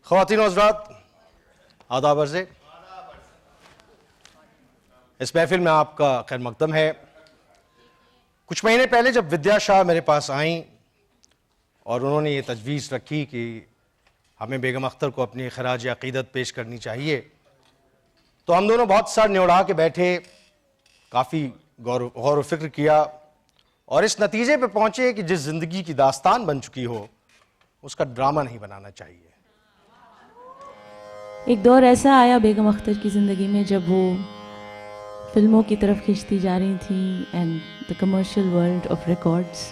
ख़वातीन और हज़रात, आदाब अर्ज़े। इस महफिल में आपका खैर मकदम है। कुछ महीने पहले जब विद्या शाह मेरे पास आईं और उन्होंने ये तजवीज़ रखी कि हमें बेगम अख्तर को अपनी खराज अक़ीदत पेश करनी चाहिए, तो हम दोनों बहुत सार न्योड़ा के बैठे, काफ़ी गौर व फिक्र किया और इस नतीजे पे पहुँचे कि जिस ज़िंदगी की दास्तान बन चुकी हो उसका ड्रामा नहीं बनाना चाहिए। एक दौर ऐसा आया बेगम अख्तर की ज़िंदगी में जब वो फिल्मों की तरफ खिंचती जा रही थी and the commercial world of records.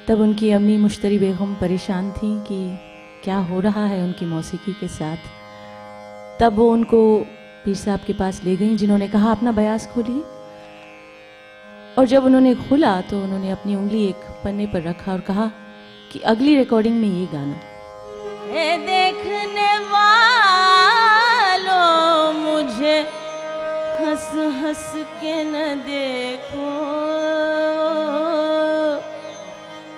तब उनकी अम्मी मुश्तरी बेगम परेशान थी कि क्या हो रहा है उनकी मौसीकी के साथ। तब वो उनको पीर साहब के पास ले गई, जिन्होंने कहा अपना बयास खोलिए। और जब उन्होंने खोला तो उन्होंने अपनी उंगली एक पन्ने पर रखा और कहा कि अगली रिकॉर्डिंग में ये गाना। देखने वालों मुझे हंस हंस के न देखो,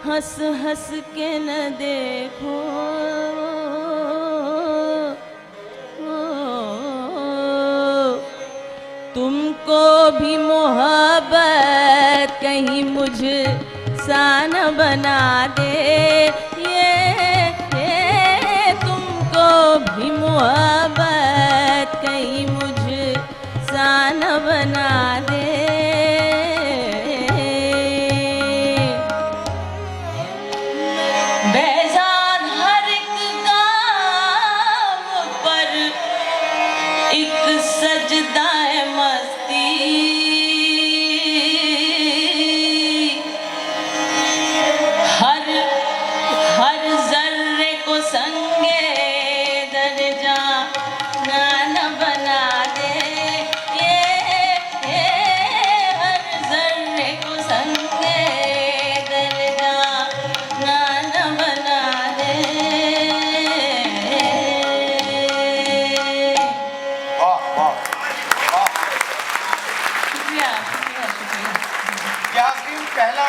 हंस हंस के न देखो, तुमको भी मोहब्बत कहीं मुझ सा न बना दे, ये तुमको भी मोहब्बत कहीं मुझ सा न बना दे। बेजान हर एक काम पर एक सजदा है मस्ती, हर हर जर्रे को संगे दर्जा न बना दे, ये हर जर्रे को संगे दर्जा न बना दे। पहला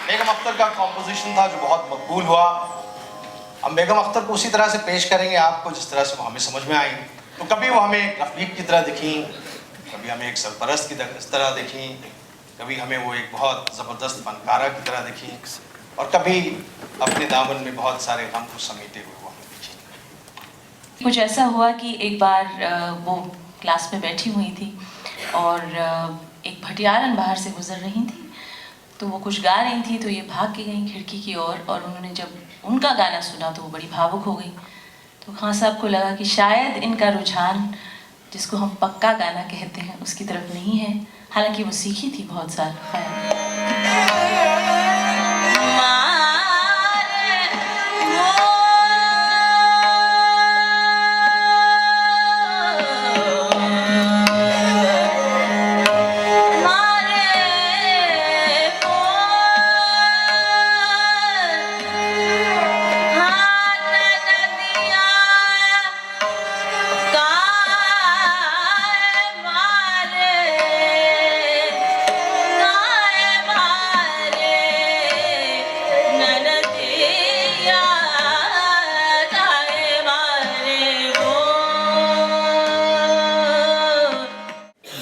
बेगम अख्तर का कॉम्पोजिशन था जो बहुत मकबूल हुआ। हम बेगम अख्तर को उसी तरह से पेश करेंगे आपको जिस तरह से वो हमें समझ में आई। तो कभी वो हमें रफ़ीक की तरह दिखी, कभी हमें एक सरपरस्त की तरह दिखी, कभी हमें वो एक बहुत ज़बरदस्त फनकारा की तरह दिखी और कभी अपने दामन में बहुत सारे गम को समेटे हुए वो हमें दिखी। कुछ ऐसा हुआ कि एक बार वो क्लास में बैठी हुई थी और एक भटियारन बाहर से गुजर रही थी, तो वो कुछ गा रही थी, तो ये भाग के गई खिड़की की ओर और उन्होंने जब उनका गाना सुना तो वो बड़ी भावुक हो गई। तो खान साहब को लगा कि शायद इनका रुझान, जिसको हम पक्का गाना कहते हैं, उसकी तरफ नहीं है, हालांकि वो सीखी थी बहुत साल।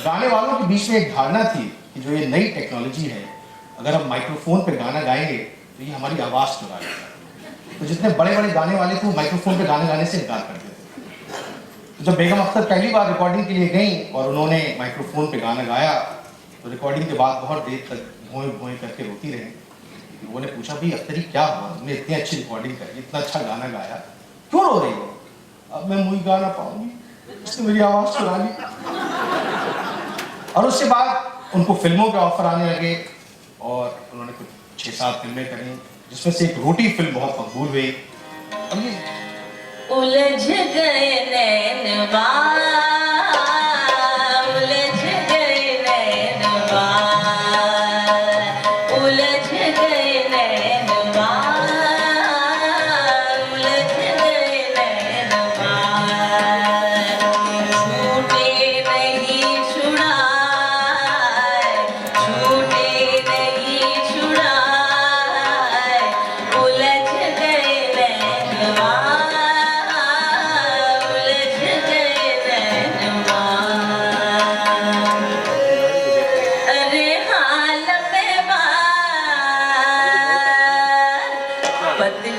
गाने वालों के बीच में एक धारणा थी कि जो ये नई टेक्नोलॉजी है, अगर हम माइक्रोफोन पे गाना गाएंगे तो ये हमारी आवाज़ चुरा लेगा। तो जितने बड़े बड़े गाने वाले थे वो माइक्रोफोन पे गाने गाने से इनकार कर देते थे। तो जब बेगम अख्तर पहली बार रिकॉर्डिंग के लिए गई और उन्होंने माइक्रोफोन पे गाना गाया तो रिकॉर्डिंग के बाद बहुत देर तक भोएं भोएं करके रोती रही। लोगों ने पूछा भाई अख्तरी क्या हुआ, तुमने इतनी अच्छी रिकॉर्डिंग करी, इतना अच्छा गाना गाया, क्यों रो रही हो? अब मैं मुझे गा ना पाऊंगी, उसने मेरी आवाज़ चुरा ली। और उसके बाद उनको फिल्मों के ऑफर आने लगे और उन्होंने कुछ 6-7 फिल्में करी, जिसमें से एक रोटी फिल्म बहुत मकबूल हुई। उलझ गए नैनवा, उलझ गए नैनवा, उलझ गए नैनवा, उलझ गए नैनवा, छूटे नहीं छुड़ाए, छूटे नहीं छुड़ाए, उलझ गए नैनवा,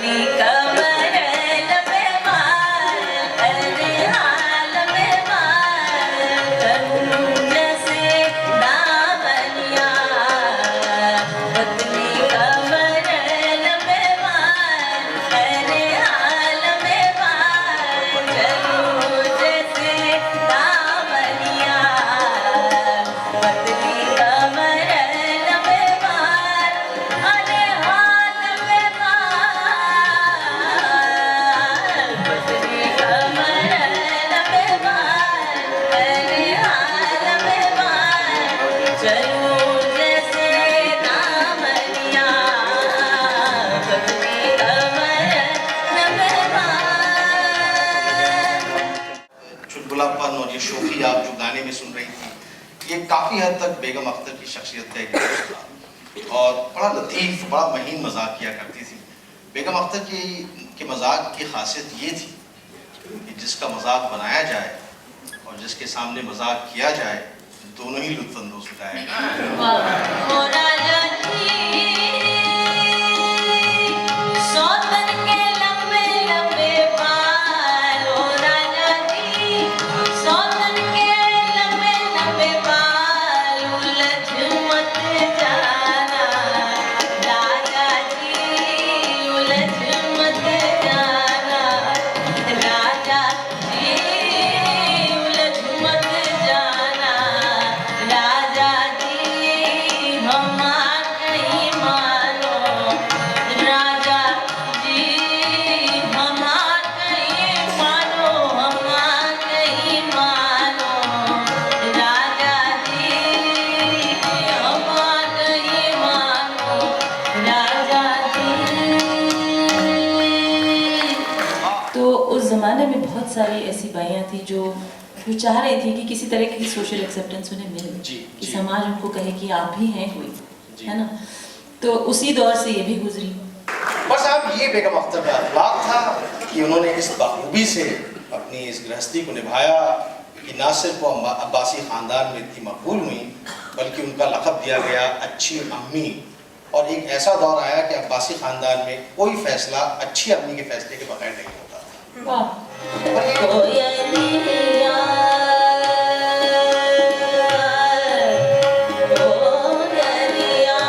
पतली कमर लंबे बाल, अरे हाल में बाल, कंगन से दामनिया, पतली कमर लंबे बाल, अरे हाल में बाल, चलूं जैसे दामनिया, पतली कमर लंबे बाल, अरे हाल में बाल, पतली कमर लंबे बाल, अरे हाल में बाल, चलूं जैसे दामनिया, पतली कमर लंबे बाल। चुलबुलापन और ये शोखी आप जो गाने में सुन रही थी, ये काफी हद तक बेगम अख्तर की शख्सियत का एक हिस्सा था और बड़ा लतीफ, बड़ा महीन मजाक किया करती थी। बेगम अख्तर की मजाक की खासियत ये थी कि जिसका मजाक बनाया जाए और जिसके सामने मजाक किया जाए, दोनों ही लुत्फानंदोज हो जाएगा। ओ राजा जी, सौतन के लंबे लंबे बाल, ओ राजा जी, सौतन के लंबे लंबे बाल, उलझ मत जाना, राजा जी, उलझ मत जाना, राजा जी, उलझ मत जाना, राजा जी, हमार नहीं मानो, राजा जी, हमार नहीं मानो, हमार नहीं मानो, राजा जी, हमार नहीं मानो, राजा जी। तो उस ज़माने में बहुत सारी ऐसी बाइयाँ थी जो चाह रही थी कि किसी तरह की सोशल एक्सेप्टेंस उन्हें मिले, जी, कि जी। समाज उनको कहे कि आप भी हैं कोई, जी। है ना। तो उसी दौर से ये भी गुजरी। बस अब ये बेगम अख्तर का अखलाक था कि उन्होंने इस बखूबी से अपनी इस गृहस्थी को निभाया कि ना सिर्फ वो अब्बासी ख़ानदान में इतनी मकबूल हुई, बल्कि उनका लक़ब दिया गया अच्छी अम्मी। और एक ऐसा दौर आया कि अब्बासी ख़ानदान में कोई फ़ैसला अच्छी अम्मी के फ़ैसले के बगैर नहीं होता। वाह। और ये कोयलिया, कोयलिया,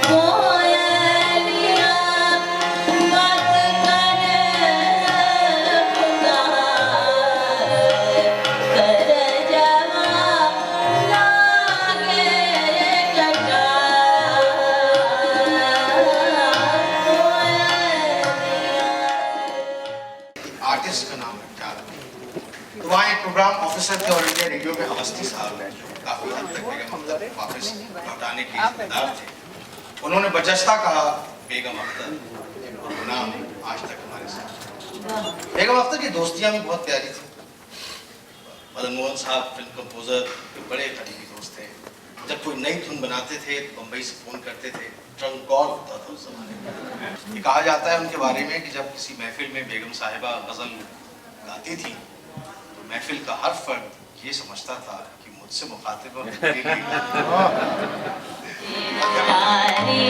कोयलिया, बात करे पुकार, कर जवा लागे कटार, आर्टिस्ट का नाम है क्या? तो वहाँ एक प्रोग्राम ऑफिसर थे और इंडिया रेडियो में अवस्थी साहब हैं, जो काफ़ी हद तक बेगम अख्तर वापस लौटाने के जिम्मेदार थे। उन्होंने बजस्ता कहा बेगम अख्तर, और नाम आज तक हमारे साथ। बेगम अख्तर की दोस्तियाँ भी बहुत प्यारी थी। मदन मोहन साहब फिल्म कंपोजर के बड़े करीबी दोस्त थे। जब कोई नई धुन बनाते थे तो बम्बई से फ़ोन करते थे, ट्रंक कॉल होता था उस ज़माने में। ये कहा जाता है उनके बारे में कि जब किसी महफिल में बेगम साहिबा गज़ल गाती थी तो महफिल का हर फर्द ये समझता था कि मुझसे मुखातिब और मेरे लिए तारी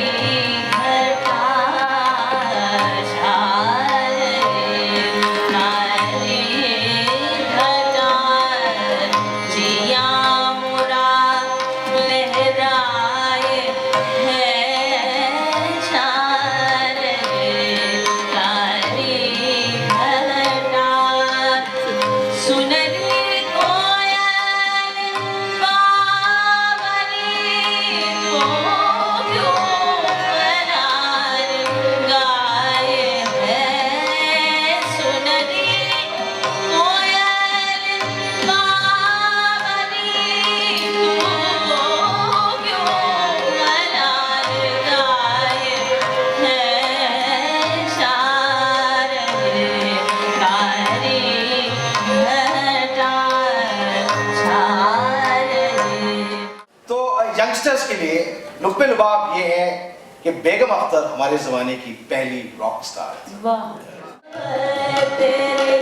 घटा छाए, नारी घटा जिया मुरा लहराए है छाए, तारी घटा सुनरी कोयल बावरी तो क्यों मरार गाए है, सुनरी कोयल बावरी तो क्यों मरार गाए है, शारदे तारी घटा छाए। तो यंगस्टर्स के लिए लुब्बे लुबाब ये है कि बेगम अख्तर हमारे ज़माने की पहली रॉक स्टार थी। वाह तेरे